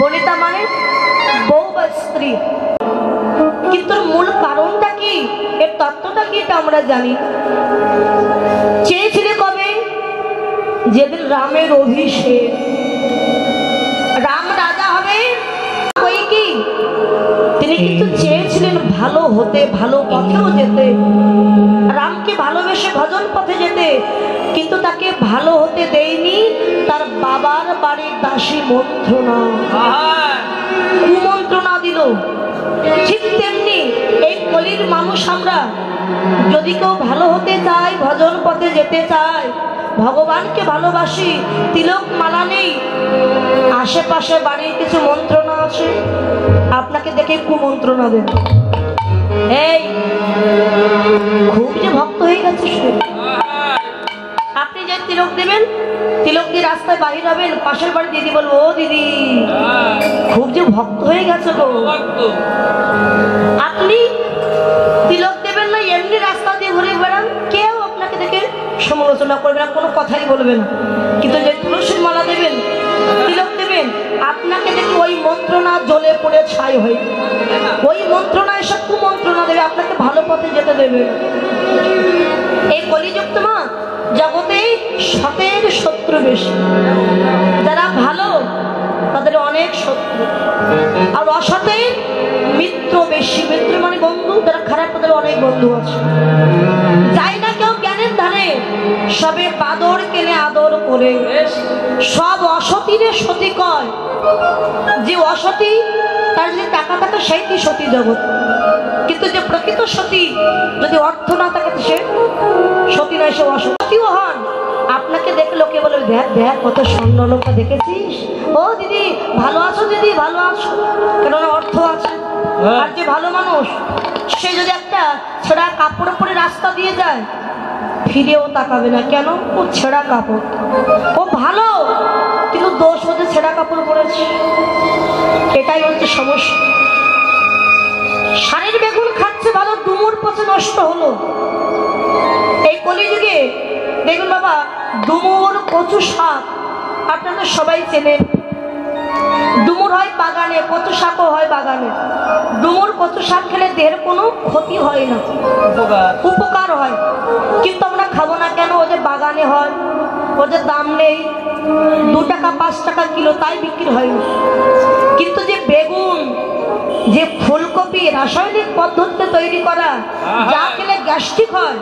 বনিতা মানে বউ বা স্ত্রী, কিন্তু মূল কারণটা কি, এর তত্ত্বটা কি এটা আমরা জানি। চেয়েছিলে কবে? যেদিন রামের অভিষেক, রাম রাজা হবে, ওই কি তিনি কিন্তু চেয়েছিলেন ভালো হতে, ভালো পথেও যেতে, রামকে ভালোবেসে ভজন পথে যেতে, কিন্তু তাকে ভালো হতে দেয়নি তার বাবার বাড়ির দাসী মন্ত্রণা, কুমন্ত্রণা দিল। ঠিক তেমনি এই কলির মানুষ আমরা যদি কেউ ভালো হতে চাই, ভজন পথে যেতে চাই, ভগবানকে ভালোবাসি, তিলক মালা নেই, আশেপাশে বাড়ির কিছু মন্ত্রণা আছে, আপনাকে দেখে কুমন্ত্রণা দেন, এই খুব যে ভক্ত হয়ে গেছে। আপনি যে তিলক দেবেন, তিলক দিয়ে রাস্তায় বাহির হবেন, পাশের বাড়ি দিদি বলবো, ও দিদি খুব যে ভক্ত হয়ে গেছে গো। আপনি তিলক দেবেন না, এমনি রাস্তা দিয়ে ঘুরে বেড়ান, কেউ আপনাকে দেখে সমালোচনা করবে না, কোনো কথাই বলবে না। কিন্তু যে তুলসীর মালা দেবেন, তিলক দেবেন, আপনাকে দেখে ওই মন্ত্রণা জ্বলে পড়ে ছাই হয়ে, ওই মন্ত্রণা এসব কুমন্ত্রণা দেবে, আপনাকে ভালো পথে যেতে দেবে। এই কলিযুক্ত মা জগতে সতের শত্রু বেশি, যারা ভালো তাদের অনেক শত্রু, আর অসতের মিত্র বেশি। মিত্র মানে বন্ধু, যারা খারাপ তাদের অনেক বন্ধু আছে। যাই না কেউ জ্ঞানের ধারে, সবে বাদর কেনে আদর করে, সব অসতীরে সতী কয়। যে অসতী তার যদি টাকা থাকে সেই কি সতী জগৎ, কিন্তু যে প্রকৃত সতী যদি অর্থ না থাকে সে সতী নয়, সে অসতীও হন। আপনাকে দেখে লোকে বলে, দেখ দেখ কত স্বর্ণ লোকটা দেখেছিস, ও দিদি ভালো আছো, দিদি ভালো আছো, কেননা অর্থ আছে। আর যে ভালো মানুষ সে যদি একটা ছেঁড়া কাপড় পরে রাস্তা দিয়ে যায়, ফিরেও তাকাবে না, কেন? ও ছেঁড়া কাপড়, ও ভালো কিন্তু দোষ হচ্ছে ছেঁড়া কাপড় পরেছে। এটাই হচ্ছে সমস্যা। সারের বেগুন খাচ্ছে ভালো, ডুমুর পচে নষ্ট হলো। এই কলিযুগে দেখুন বাবা, ডুমুর কচু শাক আপনারা সবাই চেনেন। ডুমুর হয় বাগানে, কচু শাকও হয় বাগানে। ডুমুর কচু শাক খেলে দেহের কোনো ক্ষতি হয় না, উপকার হয়, কিন্তু আমরা খাবো না কেন? ও যে বাগানে হয়, ও যে দাম নেই, 2 টাকা 5 টাকা কিলো, তাই বিক্রি হয় না। কিন্তু যে বেগুন, যে ফুলকপি রাসায়নিক পদ্ধতিতে তৈরি করা, যা খেলে গ্যাস্ট্রিক হয়,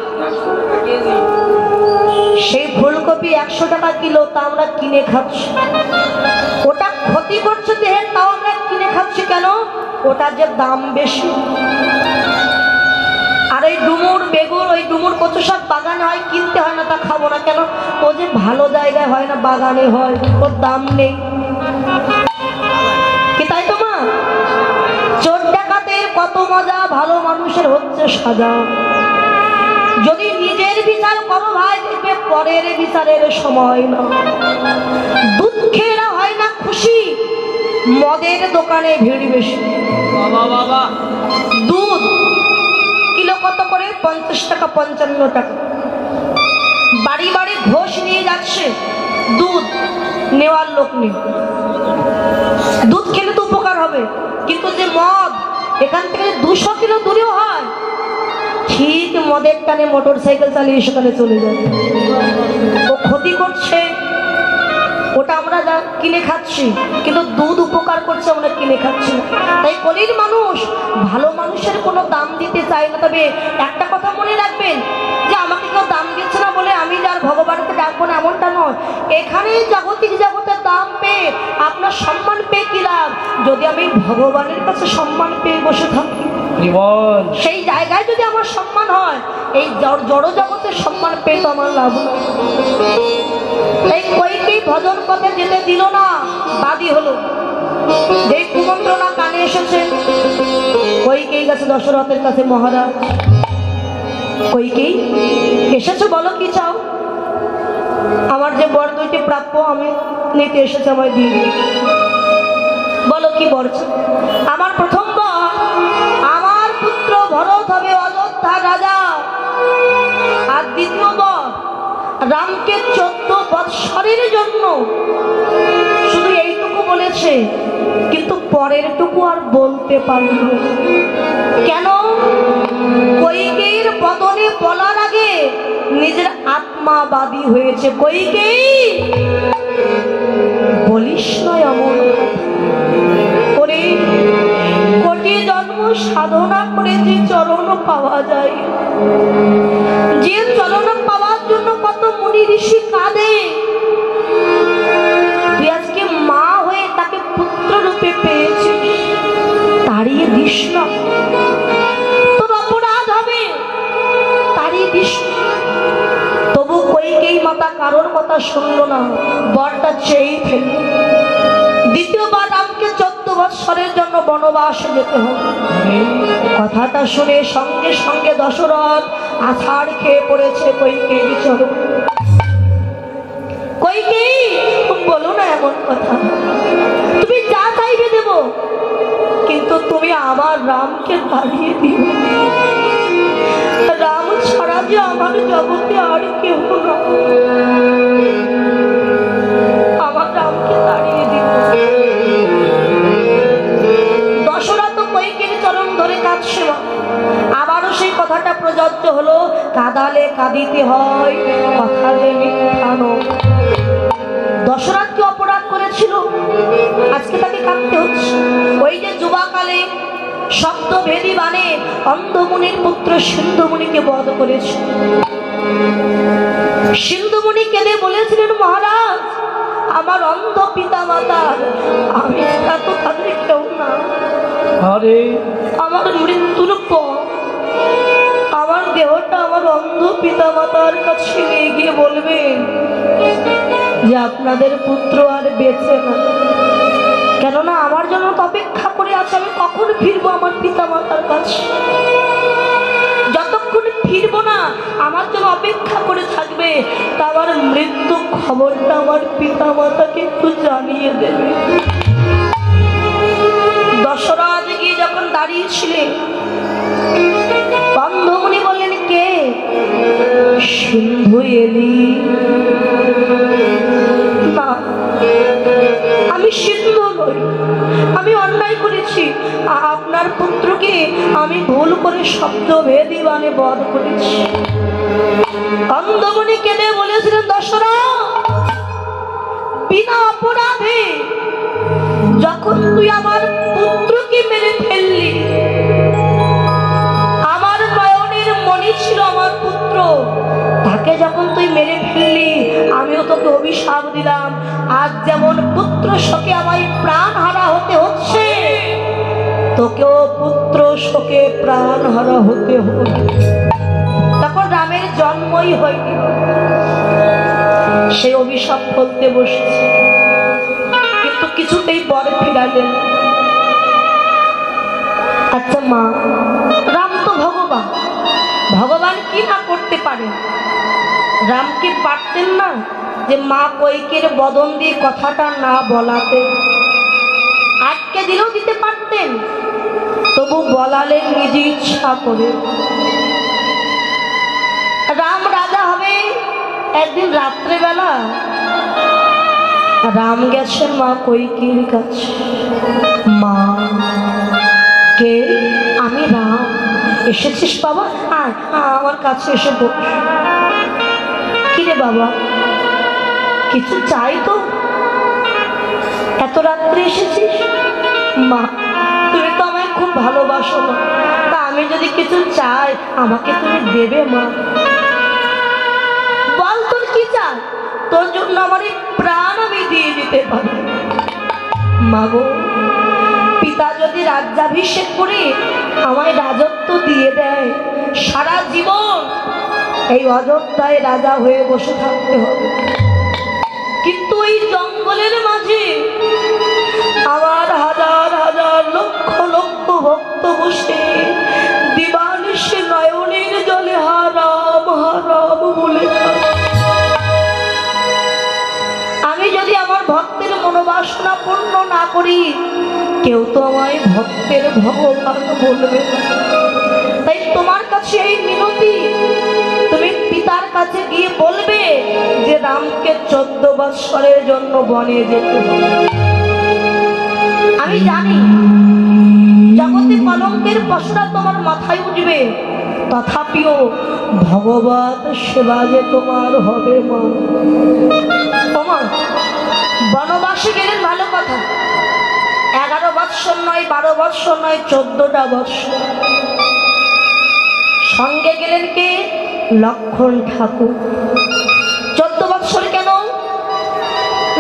সেই ফুলকপি 100 টাকা কিলো, তা আমরা কিনে খাচ্ছি। ওটা ক্ষতি করছে দেহের, তাও আমরা কিনে খাচ্ছি কেন? ওটা যে দাম বেশি। আর এই ডুমুর বেগুন, ওই ডুমুর কচু শাক বাগানে হয়, কিনতে হয় না, তা খাবো না কেন? ও যে ভালো জায়গায় হয় না, বাগানে হয়, ওর দাম নেই। কি তাই তো মা? চোর ডাকাতের কত মজা, ভালো মানুষের হচ্ছে সাজা। যদি নিজের বিচার করো ভাই, দেখবে পরের বিচারের সময় না। দুঃখের হয় না খুশি, মদের দোকানে ভিড় বেশি। দুধ কিলো কত করে? 50 টাকা 55 টাকা। বাড়ি বাড়ি ঘোষ নিয়ে যাচ্ছে, দুধ নেওয়ার লোক নেই। দুধ খেলে তো উপকার হবে, কিন্তু যে মদ এখান থেকে 200 কিলো দূরেও হয়, ঠিক মদের টানে মোটর সাইকেল চালিয়ে সেখানে চলে যাবে, ও ক্ষতি করছে। ওটা আমরা যা কিনে খাচ্ছি, কিন্তু দুধ উপকার করছে, আমরা কিনে খাচ্ছি না। তাই কলির মানুষ ভালো মানুষের কোনো দাম দিতে চায় না। তবে একটা কথা মনে রাখবেন, যে আমাকে কেউ দাম দিচ্ছে না বলে আমি যার ভগবানকে ডাকবো না, এমনটা নয়। এখানে জাগতিক জগতের দাম পেয়ে, আপনার সম্মান পেয়ে কি লাভ, যদি আমি ভগবানের কাছে সম্মান পেয়ে বসে থাকি? সেই জায়গায় যদি আমার সম্মান হয়, এই জড় জগতের সম্মান পেয়ে তো আমার লাভ নয়। এই কইকেই ভজন পথে যেতে দিল না, বাদী হলো। যে কুমন্ত্রণা কানে এসেছে, কইকেই গেছে দশরথের কাছে, মহারাজ কইকেই এসেছো, বলো কি চাও? আমার যে বর 2টি প্রাপ্য আমি নিতে এসেছে, আমায় দিয়ে দিই। বলো কি বর? আমার প্রথম বর, আমার পুত্র ভরত হবে অযোধ্যা রাজা। আর দ্বিতীয় বর, রামকে 14 বৎসরের জন্য, শুধু এইটুকু বলেছে, পরেরটুকু আর বলতে পারল না। কেন? কইকেয়ীর বদনে বলার আগে নিজের আত্মাবাদী হয়েছে। কইকেয়ী, বলিস নয় এমন করে, কোটি জন্ম সাধনা করে যে চরণ পাওয়া যায়, যে চরণ পাওয়ার জন্য কত মুনি ঋষি কাঁদে, তুই আজকে মা হয়ে তাকে পুত্র রূপে পেয়েছিস, তাড়িয়ে দিস না, তোর অপরাধ হবে, তাড়িয়ে দিস। তবু কইকেয়ী মাতা কারোর কথা শুনল না, বরটা চেয়েই ফেলল। দ্বিতীয়বার রামকে 14 বৎসরের জন্য বনবাসে যেতে হবে। কথাটা শুনে সঙ্গে সঙ্গে দশরথ আছাড় খেয়ে পড়েছে কইকেয়ীর চরণ। কইকেয়ী, বলো না এমন কথা, তুমি যা চাইবে দেব, কিন্তু তুমি আমার রামকে তাড়িয়ে দিও। রাম ছাড়া যে আমার জগতে আর কেউ না, আমার রামকে তাড়িয়ে দিও। দশরথ কইকেয়ীর চরণ ধরে কাঁদছে। আবারও সেই কথাটা প্রযোজ্য হলো, কাঁদালে কাঁদিতে হয়, কথা যে মিথ্যা নয়। দশরথ কি অপরাধ করেছিল? আজকে তাকে কাঁদতে হচ্ছে। ওই যে যুবাকালে শব্দভেদী বাণে অন্ধমুনির পুত্র সিন্ধুমুনিকে বধ করেছে। সিন্ধুমুনি কেঁদে বলেছিলেন, মহারাজ, আমার অন্ধ পিতা মাতার আমি তো তাদের কেউ না। আরে আমার মৃত্যুর পর আমার দেহটা আমার অন্ধ পিতা মাতার কাছে নিয়ে গিয়ে বলবেন যে আপনাদের পুত্র আর বেঁচে না, কেননা আমার জন্য তো অপেক্ষা করে আছে। আমি কখন ফিরবো আমার পিতা মাতার কাছে? যতক্ষণ ফিরবো না আমার জন্য অপেক্ষা করে থাকবে, তা আমার মৃত্যু খবরটা আমার পিতা মাতাকে একটু জানিয়ে দেবে। দশরথ গিয়ে যখন দাঁড়িয়েছিলেন, অন্ধমুনি বললেন, কে? সিন্ধু এলি? না, আমি সিন্ধু নই, আমি অন্যায় করেছি। আপনার পুত্রকে আমি ভুল করে শব্দভেদী বাণে বধ করেছি। অন্ধমুনি কেঁদে বলেছিলেন, দশরথ, বিনা অপরাধে যখন তুই আমার পুত্রকে মেরে ফেললি, আমার নয়নের মণি ছিল আমার পুত্র, তাকে যখন তুই মেরে ফেললি, আমিও তোকে অভিশাপ দিলাম, আজ যেমন পুত্র শোকে আমায় প্রাণ হারা হতে হচ্ছে, তোকেও পুত্র শোকে প্রাণ হারা হতে হবে। তখন রামের জন্মই হয়নি, সেই অভিশাপ ফলতে বসেছে, কিন্তু কিছুতেই বর ফিরালেন। আচ্ছা মা, রাম তো ভগবান, ভগবান কি না করতে পারেন? রামকে পারতেন না যে মা কইকেয়ীর বদন দিয়ে কথাটা না বলাতে? আটকে দিলেও দিতে পারতেন, তবু বলালেন নিজে ইচ্ছা করে। রাম রাজা হবে। একদিন রাত্রেবেলা রাম গেছেন মা কইকেয়ীর কাছে। মা, কে? আমি রাম। এসেছিস বাবা? আয় আমার কাছে এসে বস। কি রে বাবা, কিছু চাই তো? এত রাত্রে এসেছিস? মা, তুমি তো আমায় খুব ভালোবাসো না, তা আমি যদি কিছু চাই আমাকে তুমি দেবে মা? বল তোর কি চাই, তোর জন্য আমার এই প্রাণ আমি দিয়ে দিতে পারি। মা গো, পিতা যদি রাজ্যাভিষেক করে আমায় রাজত্ব দিয়ে দেয়, সারা জীবন এই অযোধ্যায় রাজা হয়ে বসে থাকতে হবে, কিন্তু এই জঙ্গলের মাঝে আমার হাজার হাজার লক্ষ লক্ষ ভক্ত বসে দিবানিশি নয়নের জলে হারাম হারাম বলে, আমি যদি আমার ভক্তের মনোবাসনা পূর্ণ না করি, কেউ তো আমায় ভক্তের ভগবান বলবে না। তাই তোমার কাছে এই মিনতি, তুমি পিতার কাছে গিয়ে বলবে যে রামকে 14 বৎসরের জন্য বনে যেতে হবে। আমি জানি কলঙ্কের পশরা তোমার মাথায় উঠবে, তথাপিও ভগবত সেবা যে তোমার হবে মা। তোমার বনবাসে গেলেন ভালো কথা, 11 বৎসর নয়, 12 বৎসর নয়, 14টা বৎসর। সঙ্গে গেলেন কে? লক্ষণ ঠাকুর। 14 বৎসর কেন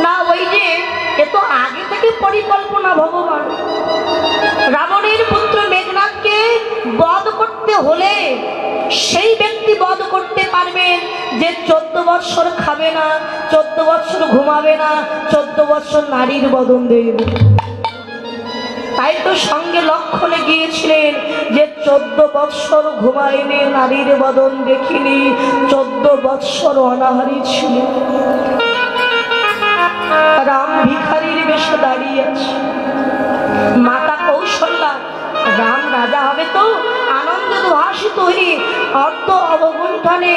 না? ওই যে এ তো আগে থেকে পরিকল্পনা ভগবান। রাবণের পুত্র মেঘনাথকে বধ করতে হলে সেই ব্যক্তি বধ করতে পারবেন যে 14 বৎসর খাবে না, 14 বৎসর ঘুমাবে না, 14 বৎসর নারীর বদন দেবে। তাই তো সঙ্গে লক্ষণে গিয়েছিলেন যে 14 বৎসর ঘুমাইনি, নারীর বদন দেখিনি, 14 বৎসর অনাহারী ছিল। রাম ভিখারির বেশে দাঁড়িয়ে আছে। মাতা কৌশল্যা, রাম রাজা হবে তো আনন্দ উদ্ভাসিত হয়ে অর্থ অবগুণ্ঠনে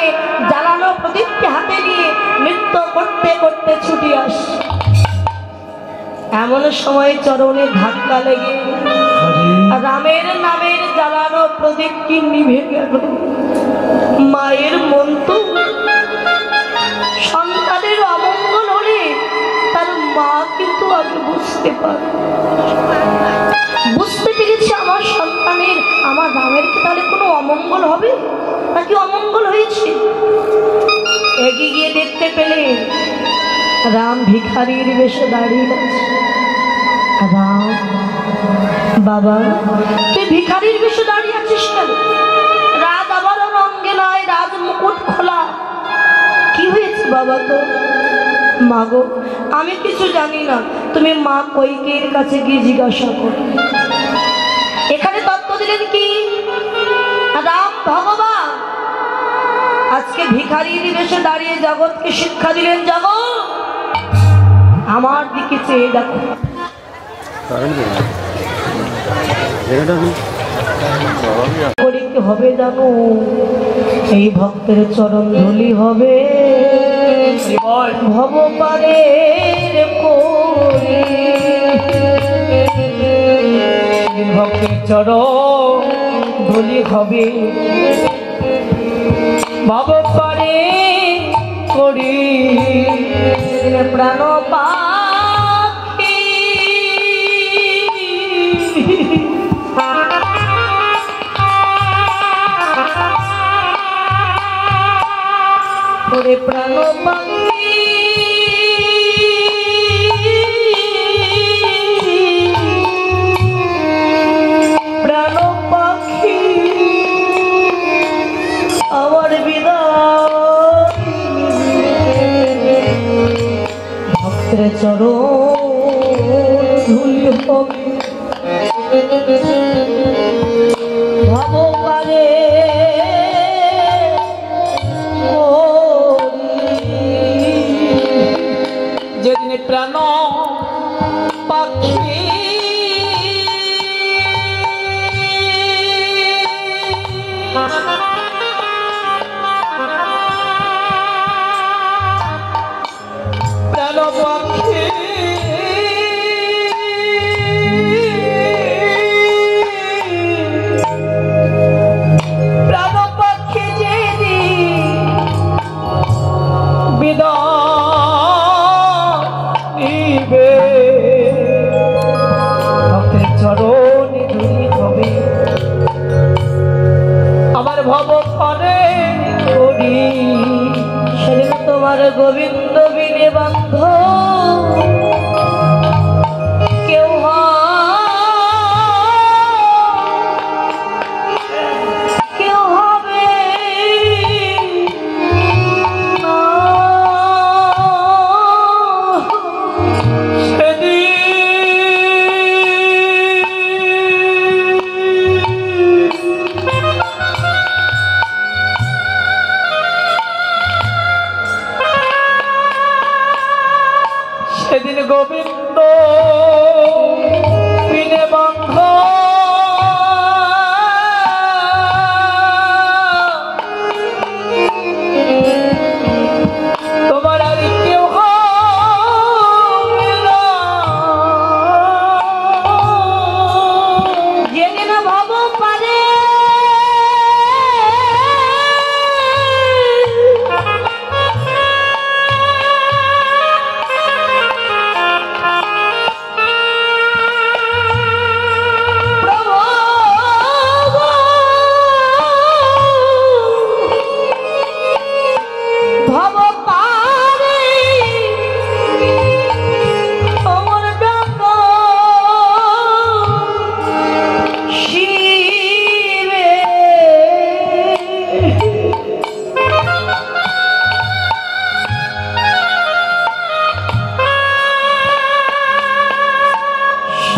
জ্বালানো প্রদীপকে হাতে নিয়ে নৃত্য করতে করতে ছুটি আসে। এমন সময় চরণে ধাক্কা লেগে রামের নামের জ্বালানো প্রদীপ কি নিভে গেল। মায়ের মন তো সন্তানের অমঙ্গল হলে তার মা কিন্তু আগে বুঝতে পেরেছে আমার সন্তানের, আমার রামের কি তাহলে কোনো অমঙ্গল হবে নাকি অমঙ্গল হয়েছে। এগিয়ে গিয়ে দেখতে পেলে রাম ভিখারির বেশে দাঁড়িয়ে আছে। রাম, বাবা তুই ভিখারির বেশে দাঁড়িয়ে আছিস কেন? রাজ আবরণ অঙ্গে নয়, রাজ মুকুট খোলা। কি হয়েছে বাবা তো? মা গো আমি কিছু জানি না, তুমি মা কৈকেয়ীর কাছে গিয়ে জিজ্ঞাসা করো। এখানে তত্ত্ব দিলেন কি? রাম ভগবান আজকে ভিখারির বেশে দাঁড়িয়ে জগৎকে শিক্ষা দিলেন। জগৎ আমার দিকে চেয়ে দেখো। হবে জানো এই ভক্তের চরণ ধুলি হবে ভবপারের কোলে। ভক্তের চরণ ধুলি হবে ভবপারে করি প্রাণ পাখি। ওরে প্রাণ পাখি প্রাণ পাখি আমার বিদায় ভক্তের চরণ ধুলি হবে ভবপারে যেদিন প্রাণ পাখি প্রাণ পাখি প্রাণ পাখি যেদিন বিদায় ভক্তের চরণে ধুলি হবে আমার ভব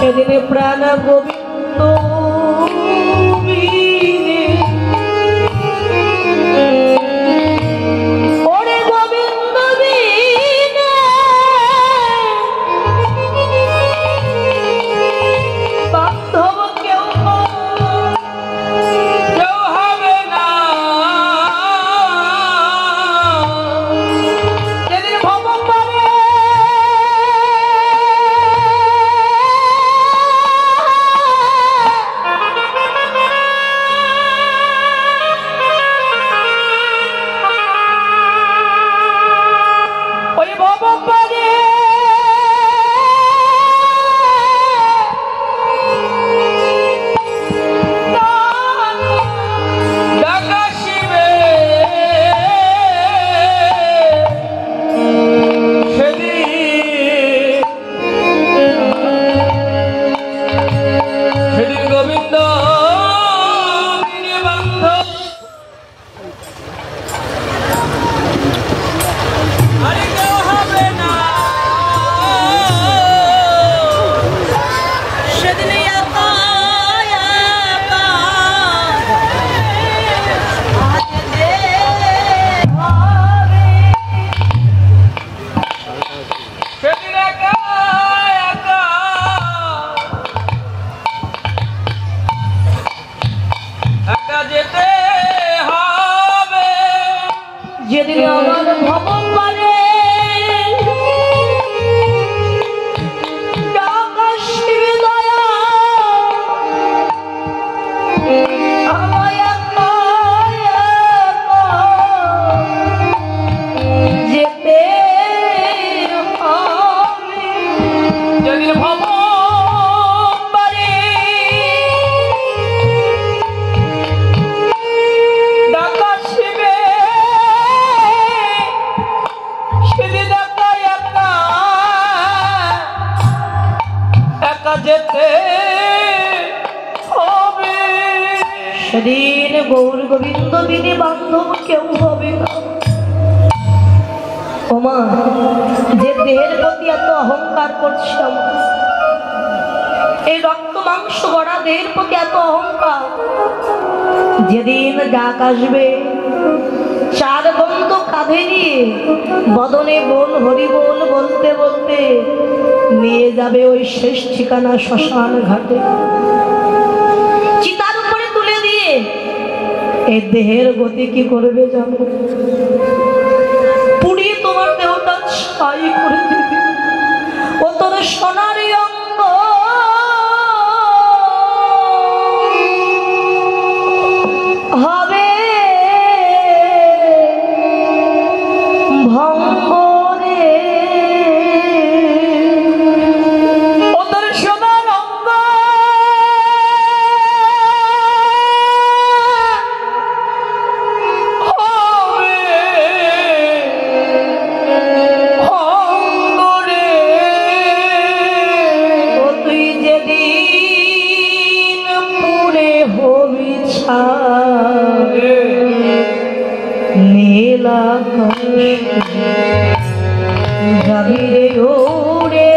সেদিন প্রাণ গোবিন্দ ওরে গোবিন্দ বিনে বান্ধব কেউ হবে না। সেদিন ভবন যেদিন আমার ভবন মানে যেতে হবে যেদিন ভবন যেতে হবে সেদিন গৌর গোবিন্দ বিনে বান্ধব কেউ হবে না। ওমা যে দেহের প্রতি এত অহংকার করছে, এই রক্ত মাংস গড়া দেহের প্রতি এত অহংকার, যেদিন ডাক আসবে চার বন্ধ কাঁধে নিয়ে বদনে বল হরি বল বলতে বলতে নিয়ে যাবে ওই শেষ ঠিকানা শ্মশান ঘাটে। চিতার উপরে তুলে দিয়ে এই দেহের গতি কি করবে জানো? পুড়িয়ে তোমার দেহটা ছাই করে দিবে। ও তোর সোনার অঙ্গ হবে ভঙ্গ রে। ওদের সোনার অঙ্গ হবে ভঙ্গ রে। ও তুই যেদিন পুরে হবি ছাড়ে নীলা যাবি রে ওরে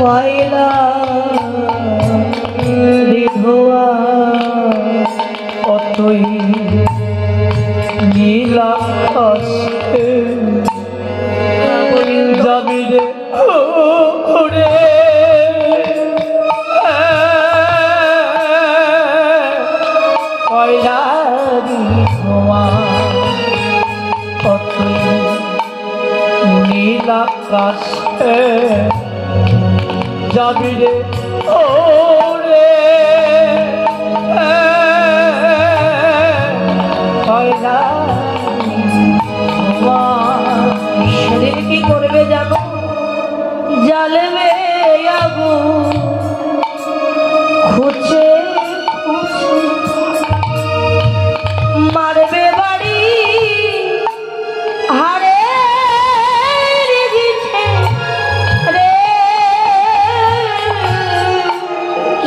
কয়লা বিধোয়া অতই নীলা যাবি রে ওরে নীলাকাশে যাবি রে ওরে সেদিন কি করবে জানো? জ্বালবে আগুন খুঁজে খুঁজে মারবে বাড়ি হারে রে।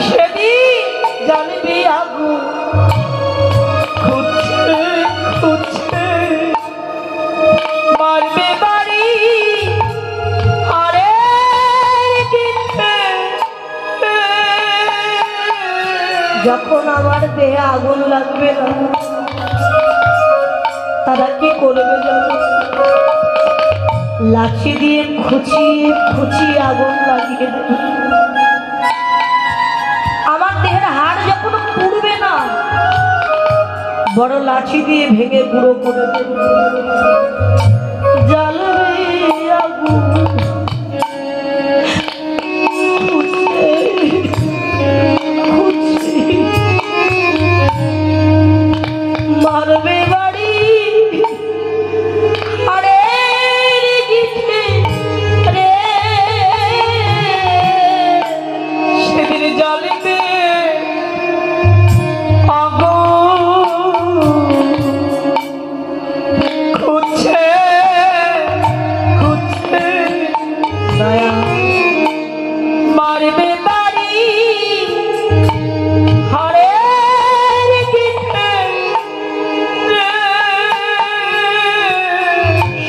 সেদিন জানবি আগুন খুঁজে খুঁজে মারবে বাড়ি যখন আমার দেহে আগুন লাগবে না, তারা কি করবে জানো? লাঠি দিয়ে খুঁচিয়ে খুঁচিয়ে আগুন লাগিয়ে দেবে। আমার দেহের হাড় যখন পুড়বে না, বড় লাঠি দিয়ে ভেঙে গুঁড়ো করে দেবে। জ্বালবে আগুন, মারবে বাড়ি, আরে রে সেদিন জ্বলবে আগুন, খুঁজছে খুঁজছে দয়া, মারবে বাড়ি, আরে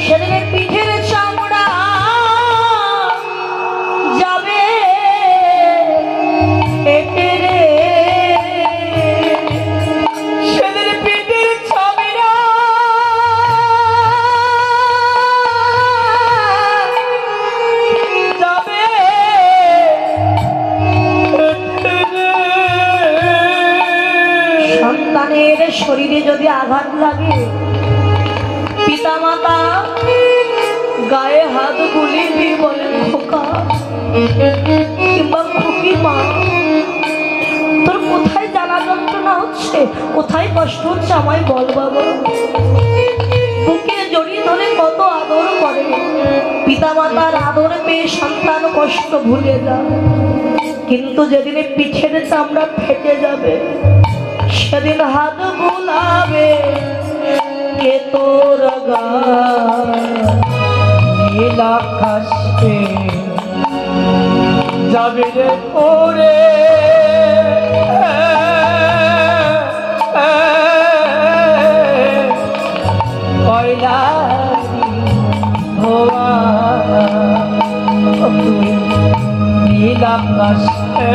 সেদিনের পিঠের চামড়া যাবে এটে রে, সেদিন পিঠের চামড়া যাবে এটে রে। সন্তানের শরীরে যদি আঘাত লাগে, পিতামাতা গায়ে হাত বুলিয়ে দিয়ে বলেন, খোকা কিংবা খুকি মা, তোর কোথায় জ্বালা যন্ত্রণা হচ্ছে, কোথায় কষ্ট হচ্ছে, আমায় বল বাবা। বুকে জড়িয়ে ধরে কত আদর করে। পিতামাতার আদর পেয়ে সন্তান কষ্ট ভুলে যায়, কিন্তু যেদিন পিঠের চামড়া ফেটে যাবে, সেদিন হাত বুলাবে কে তোর নীল আকাশে যাবে রে ওরে, নীল আকাশে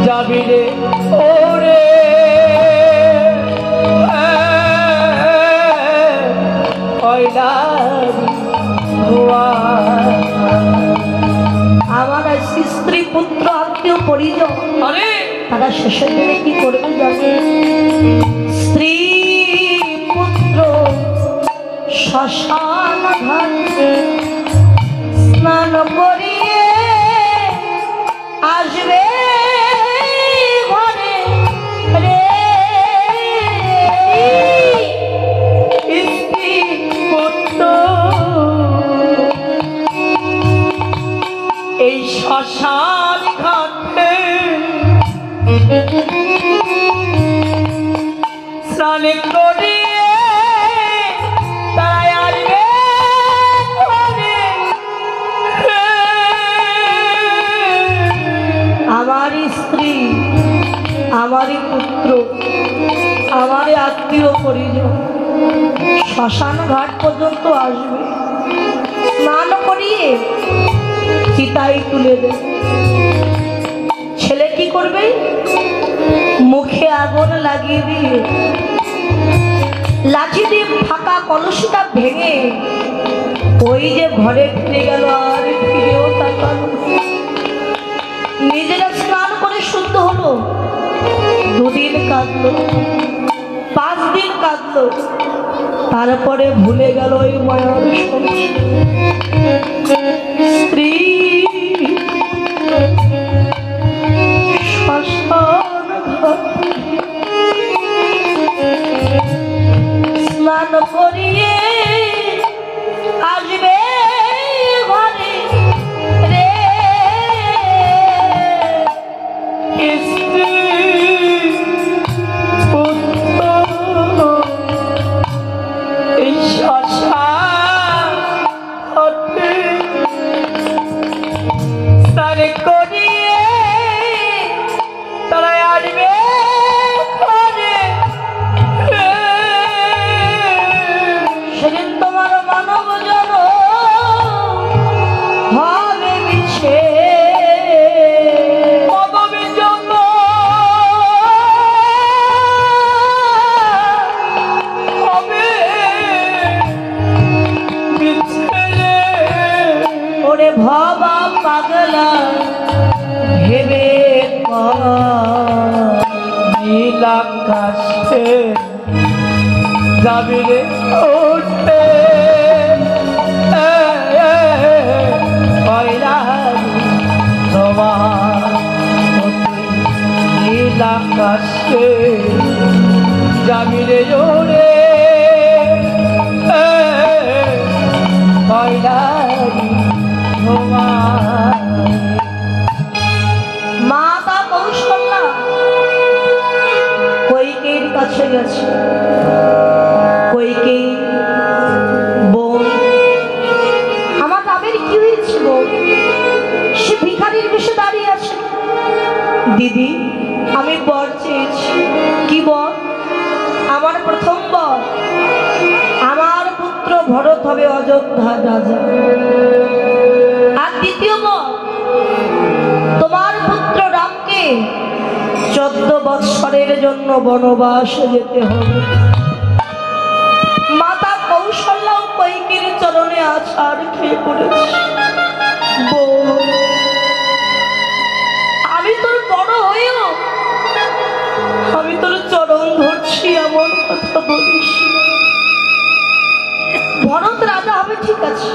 যাবে রে ওরে, আমার স্ত্রী পুত্র আত্মীয় পরিজন তারা শেষের দিনে কি করবে জানে? স্ত্রী পুত্র শ্মশান ঘাটে স্নান করিয়ে আসবে ঘরে রে, এই শ্মশান ঘাটে স্নান করিয়ে তাই আসবে ঘরে। আমারই স্ত্রী, আমারই পুত্র, আমারই আত্মীয় পরিজন শ্মশান ঘাট পর্যন্ত আসবে, স্নান করিয়ে চিতাই তুলে দেবে। ছেলে কি করবে? মুখে আগুন লাগিয়ে দিয়ে লাঠি দিয়ে ফাঁকা কলসিটা ভেঙে ওই যে ঘরে ফিরে গেল, আর ফিরেও তাকালো। নিজেরা স্নান করে শুদ্ধ হলো, 2 দিন কাঁদলো, 5 দিন কাঁদলো, তারপরে ভুলে গেল ওই মায়ার স্ত্রী স্নান করিয়ে আসবে ঘরে রে, স্ত্রী পুত্র এই শ্মশান ঘাটে মনে ভাবা পাগলা ভেবে নীল আকাশে যাবি রে উঠে নীল আকাশে যাবি রে ওরে মাতা কৌশল্যা কইকেয়ীর কাছে গেছে। কইকেয়ী, বোন, আমার রামের কি হয়েছে বোন? সে ভিখারির বেশে দাঁড়িয়ে আছে। দিদি, আমি বর চেয়েছি। কি বর? আমার প্রথম বর, আমার পুত্র ভরত হবে অযোধ্যার রাজা। আর দ্বিতীয় বর, তোমার পুত্র রামকে 14 বৎসরের জন্য বনবাস যেতে হবে। মাতা কৌশল্যা ও কইকেয়ীর চরণে আছাড় খেয়ে পড়েছে। আমি তোর বড় হয়েও আমি তোর চরণ ধরছি, এমন কথা বলিস। ভরত রাজা হবে ঠিক আছে,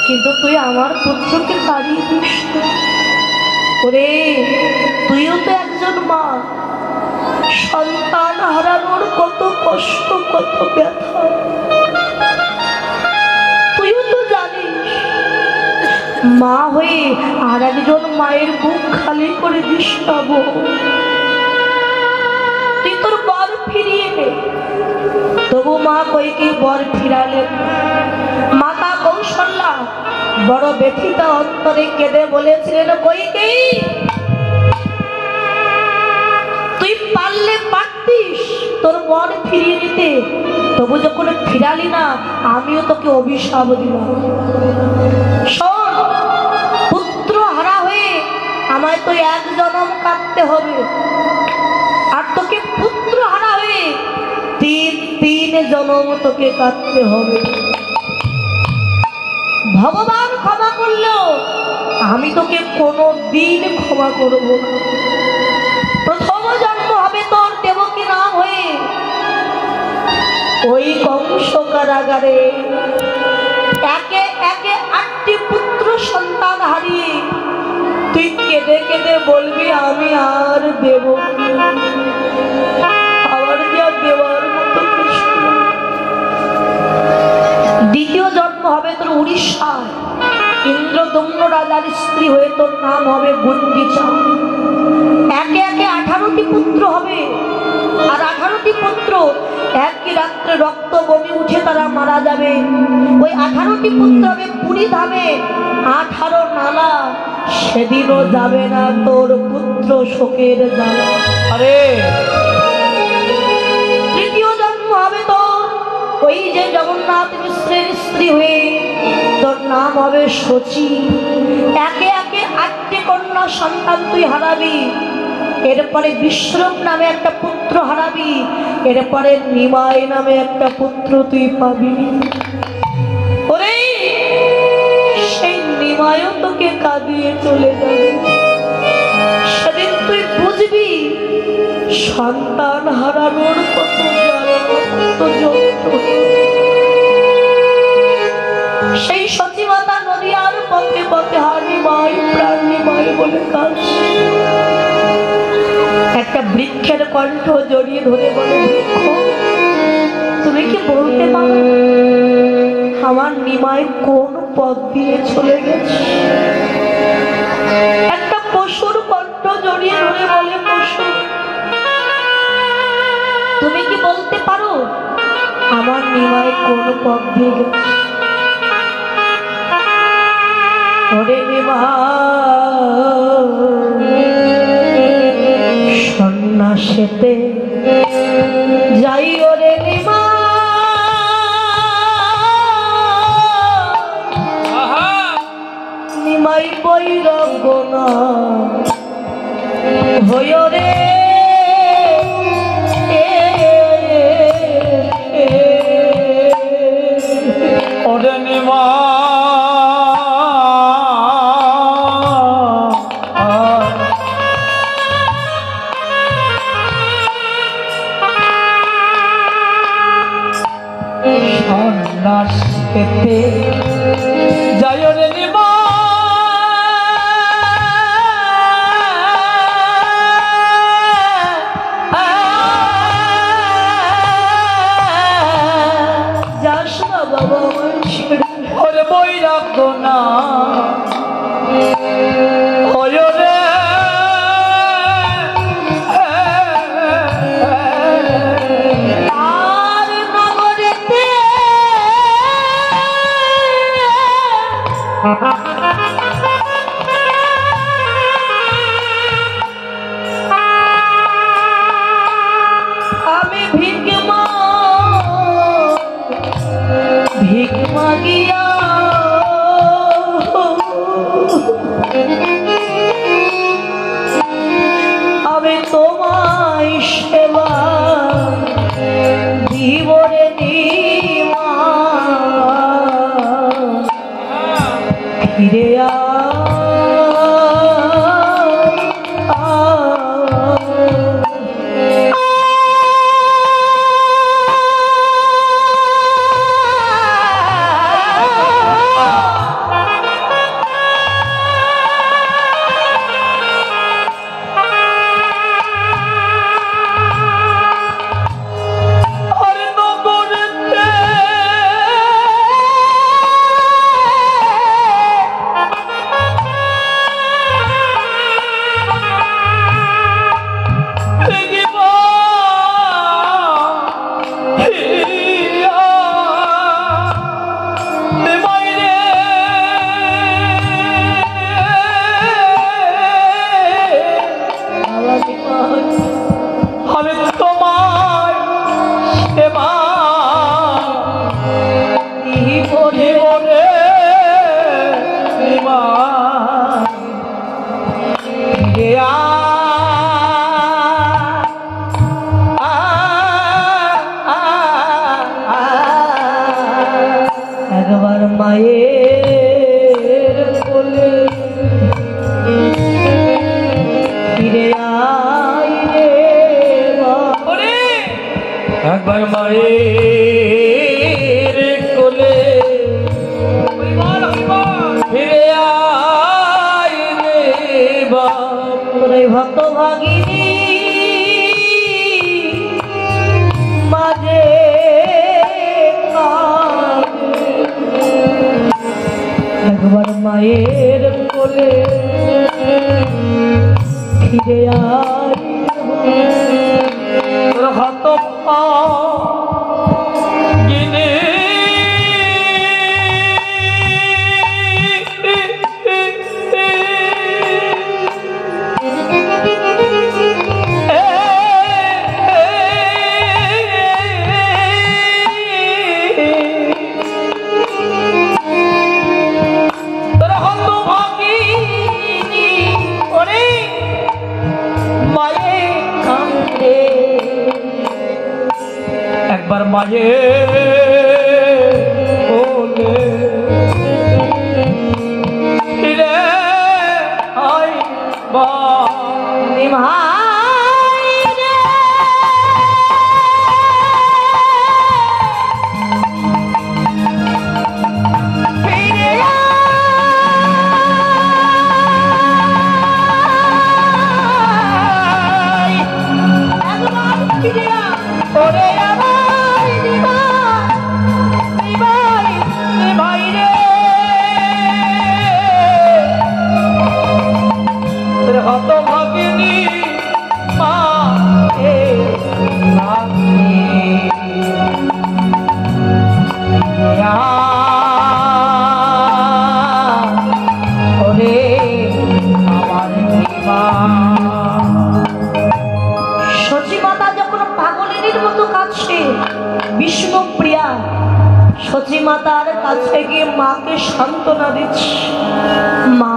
কিন্তু তুই আমার পুত্রকে তাড়িয়ে দিস। ওরে, তুইও তো একজন মা, সন্তান হারানোর কত কষ্ট, কত ব্যথা তুইও তো জানিস। মা হয়ে আর একজন মায়ের বুক খালি করে দিস না বোন। তুই তোর বর ফিরিয়ে নে। তবু মা কইকেয়ী বর ফিরালেন। মাতা কৌশল্যা বড় ব্যথিত অন্তরে কেঁদে বলেছিলেন, কইকেয়ী, তুই পারলে পারতিস তোর বর ফিরিয়ে নিতে, তবু যখন ফিরালি না আমিও তোকে অভিশাপ দিলাম। শোন, পুত্র হারা হয়ে আমায় তো 1 জনম কাটতে হবে, আর তোকে পুত্র হারা হয়ে 3 জনম তোকে কাটতে হবে। ভগবান ক্ষমা করলেও আমি তোকে কোনো দিন ক্ষমা করব না। প্রথম জন্ম হবে তোর দেবকী নাম হয়ে ওই কংস কারাগারে। একে একে 8টি পুত্র সন্তান হারিয়ে তুই কেঁদে কেঁদে বলবি, আমি আর দেব আবার যা দেওয়ার মতো কিছু। দ্বিতীয় জন্ম হবে তোর উড়িষ্যা, ইন্দ্রদম্ন রাজার স্ত্রী হয়ে তোর নাম হবে গুঞ্জিচা। একে একে 18টি পুত্র হবে, আর 18টি পুত্র একই রাত্রে রক্ত বমি উঠে তারা মারা যাবে। ওই 18টি পুত্র হবে পুরী ধামে 18 নালা, সেদিনও যাবে না তোর পুত্র শোকের জ্বালা। আরে তৃতীয় জন্ম হবে তোর ওই যে জগন্নাথ মিশ্রের স্ত্রী হয়ে, তোর নাম হবে শচী। একে একে 8টি কন্যা সন্তান তুই হারাবি। এরপরে বিশ্বরূপ নামে একটা পুত্র হারাবি, এরপরে নিমাই নামে একটা পুত্র তুই পাবি। ওরে, সেই নিমাইও তোকে কাঁদিয়ে চলে যাবে। সেদিন তুই বুঝবি সন্তান হারানোর কত জ্বালা, কত যন্ত্রণা। সেই সতী মাতা নদীয়ার পথে পথে হার নিমাই, প্রাণ নিমাই বলে কাঁদছে। একটা বৃক্ষের কণ্ঠ জড়িয়ে ধরে বলে, বৃক্ষ, তুমি কি বলতে পারো আমার নিমাই কোন পথ দিয়ে চলে গেছে? একটা পশুর কণ্ঠ জড়িয়ে ধরে বলে, পশু, তুমি কি বলতে পারো আমার নিমাই কোন পথ দিয়ে গেছে? ওরে নিমাই, সন্ন্যাসেতে যাই ওরে নিমাই, বৈরাগ্য না হই রে। ওরে নিমাই, সন্ন্যাস পেতে যায় রে নিবা যাস না বাবা ওরে বই রাখো না রে আর নগরেতে আমি ভিক মাগিয়া আমি তোমায় সেবা জীবনে নিমা ফিরে একবার মায়ের কোলে ফিরে আই রে বাবা একবার মায়ের কোলে ফিরে আই রে তোরে ভক্ত ভাগিনী মাঝে একবার মায়ের কোলে ফিরে আই তোর হাত গিনে একবার মায়ের কোলে ফিরে আই বা বিষ্ণুপ্রিয়া সচী মাতার কাছে গিয়ে মাকে সান্ত্বনা দিচ্ছে, মা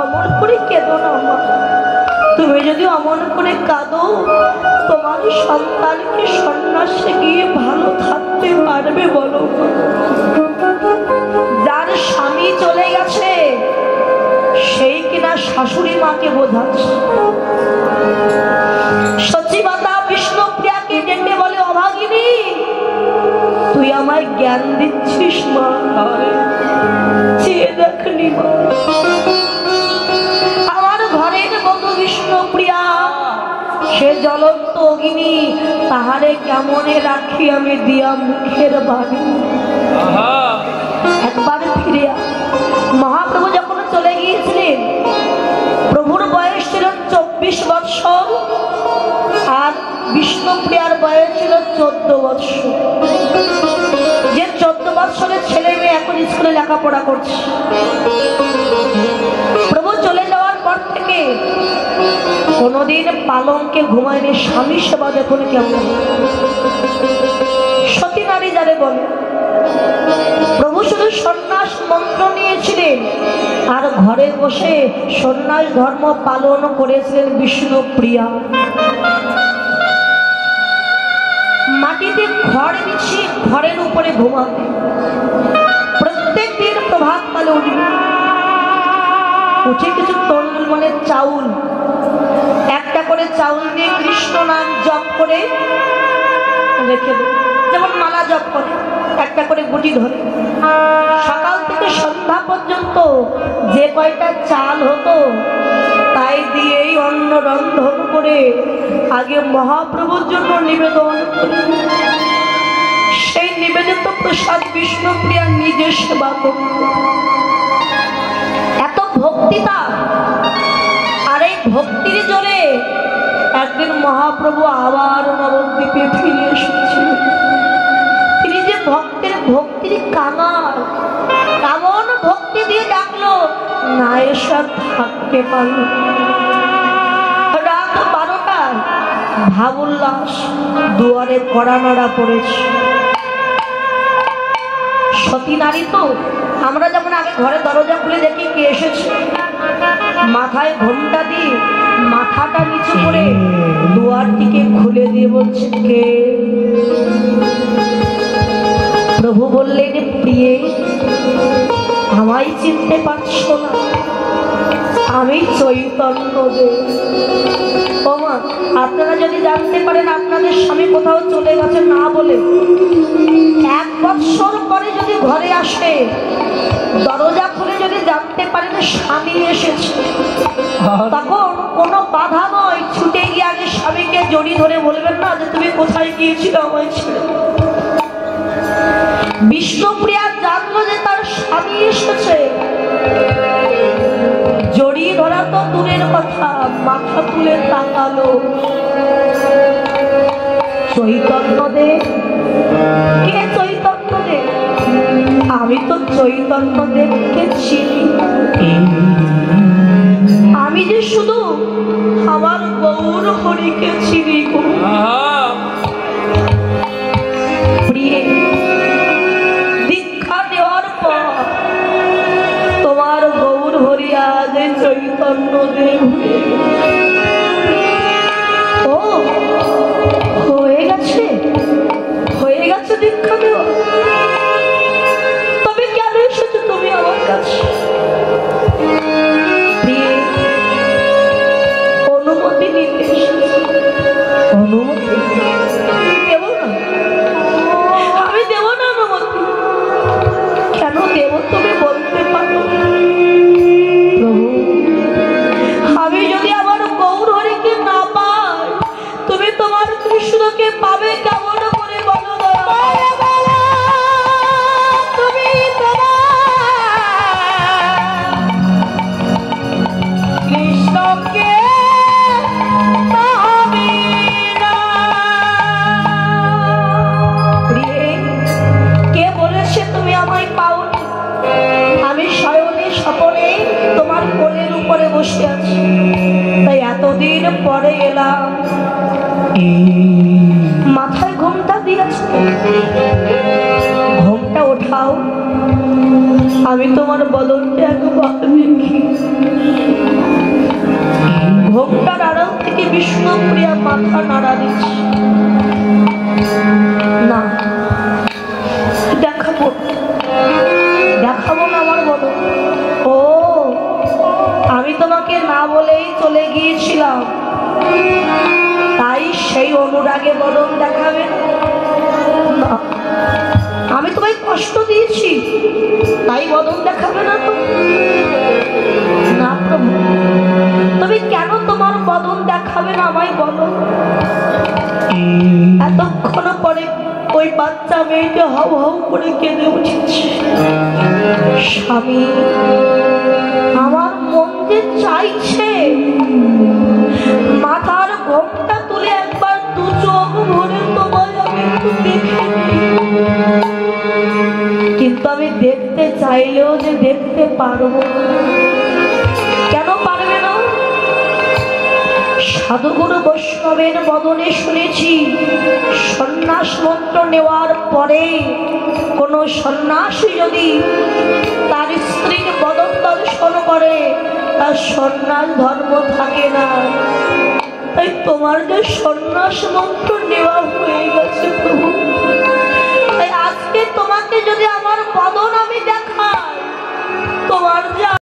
অমন করে কেঁদো না মা, তুমি যদি অমন করে কাঁদো তোমার সন্তানকে সন্ন্যাসে গিয়ে ভালো থাকতে পারবে বলো? যার স্বামী চলে গেছে সেই কিনা শাশুড়ি মাকে বোঝাচ্ছে। সচী মাতা বিষ্ণুপ্রিয়াকে ডেকে বলে, অভাগিনী আমায় জ্ঞান দিচ্ছিস মা? চেয়ে দেখনি মা, আমার ঘরের বধূ বিষ্ণুপ্রিয়া, সে জ্বলন্ত অগ্নি, তাহারে কেমনে রাখি আমি দিয়া মুখের বাণী। একবার ফিরে মহাপ্রভু যখন চলে গিয়েছিলেন, প্রভুর বয়স ছিল 24 বৎসর আর বিষ্ণুপ্রিয়ার বয়স ছিল 14 বৎসর। যে 14 বৎসরের ছেলে মেয়ে এখন স্কুলে লেখাপড়া করছে। প্রভু চলে যাওয়ার পর থেকে কোনদিন পালঙ্কে ঘুমায়নি। স্বামী সেবা দেখুন কেমন, সতী নারী যারে বলে। প্রভু শুধু সন্ন্যাস মন্ত্র নিয়েছিলেন আর ঘরে বসে সন্ন্যাস ধর্ম পালন করেছিলেন বিষ্ণুপ্রিয়া। মাটিতে খড় বিছিয়ে ঘরের উপরে ঘুমাতেন। প্রত্যেক দিন প্রভাত কালে উঠে কিছু তরুণ মানে চাউল, একটা করে চাউল দিয়ে কৃষ্ণ নাম জপ করে রেখে দেয়, যেমন মালা জপ করে একটা করে গুটি ধরে। সকাল থেকে সন্ধ্যা পর্যন্ত যে কয়টা চাল হতো তাই দিয়েই অন্ন রন্ধন করে আগে মহাপ্রভুর জন্য নিবেদন করে। সেই নিবেদিত প্রসাদ বিষ্ণুপ্রিয়া নিজে সেবা করত। এত ভক্তি তার। আর এই ভক্তির জোরে একদিন মহাপ্রভু আবার নবদ্বীপে ফিরে এসেছিলেন। তিনি যে ভক্তির কাঙাল, কেমন ভক্তি দিয়ে ডাকলো, না এসব থাকতে পারল। রাত 12টায় ভাবুল্লাস দুয়ারে কড়া নাড়া পড়েছে। সতী নারী তো, আমরা যেমন আগে ঘরে দরজা খুলে দেখি কে এসেছে, মাথায় ঘোমটা দিয়ে মাথাটা নিচু করে দুয়ারটিকে খুলে দিয়ে বলছে কে? প্রভু বললেন, প্রিয়ে আমায় চিনতে পারছো না? আমি চৈতন্য দেব। ওমা, আপনারা যদি জানতে পারেন আপনাদের স্বামী কোথাও চলে গেছে না বলে 1 বৎসর পরে যদি ঘরে আসে, দরজা খুলে যদি জানতে পারেন স্বামী এসেছে, তখন কোনো বাধা নয়, ছুটে গিয়ে আগে স্বামীকে জড়িয়ে ধরে বলবেন না যে তুমি কোথায় গিয়েছিলে আমায় ছেড়ে। বিষ্ণুপ্রিয়া জানলো যে তার স্বামী এসেছে, জড়িয়ে ধরা তো দূরের কথা, মাথা তুলে তাকালো। চৈতন্য দেব? কে চৈতন্য দেব? আমি তো চৈতন্য দেবকে চিনি। আমি যে শুধু আমার গৌর হরিকে চিনি গো। প্রিয়ে, দীক্ষা দেওয়ার পর তোমার গৌর হরি আজ চৈতন্য দেব। ও হয়ে গেছে, হয়ে গেছে দীক্ষা দেওয়া। তবে কেন এসেছো তুমি আমার কাছে? অনুমতি নিতে এসেছি। অনুমতি দেব না? আমি দেব না অনুমতি। কেন দেব তুমি বলতে পারো? প্রভু, আমি যদি আমার গৌর হরিকে না পাই, তুমি তোমার কৃষ্ণকে পাবে কেমন করে বলো? তুমি কৃষ্ণকে পাবে না। কে বলেছে তুমি আমায় পাওনি? আমি শয়নে স্বপনে তোমার কোলের উপরে বসে আছি, তাই এতদিন পরে এলাম। মাথায় ঘোমটা দিয়েছো, ঘোমটা ওঠাও। আমি তোমার বদনটা একবার দেখি। ঘোমটার আড়াল থেকে বিষ্ণুপ্রিয়া মাথা নাড়া দিচ্ছে। না, দেখাবো দেখাবো না আমার বদন। ও, আমি তোমাকে না বলেই চলে গিয়েছিলাম, তাই সেই অনুরাগে বদন দেখাবে না? তোমায় কষ্ট দিয়েছি তাই বদন দেখাবে না তো? না প্রভু, তবে কেন তোমার বদন দেখাবে না আমায় বলো। এতক্ষণ পরে ওই বাচ্চা মেয়েটা হাউ হাউ করে কেঁদে উঠেছে, স্বামী আমার মন যে চাইছে মাথার ঘোমটা তুলে একবার দু চোখ ভরে তোমায় আমি একটু দেখে নিই। কিন্তু আমি দেখতে চাইলেও যে দেখতে পারবো না। কেন পারবে না? সাধুগুরু বৈষ্ণবের বদনে শুনেছি সন্ন্যাস মন্ত্র নেওয়ার পরে কোন সন্ন্যাসী যদি তার স্ত্রীর বদন দর্শন করে তার সন্ন্যাস ধর্ম থাকে না। তাই তোমার যে সন্ন্যাস মন্ত্র নেওয়া হয়ে গেছে প্রভু,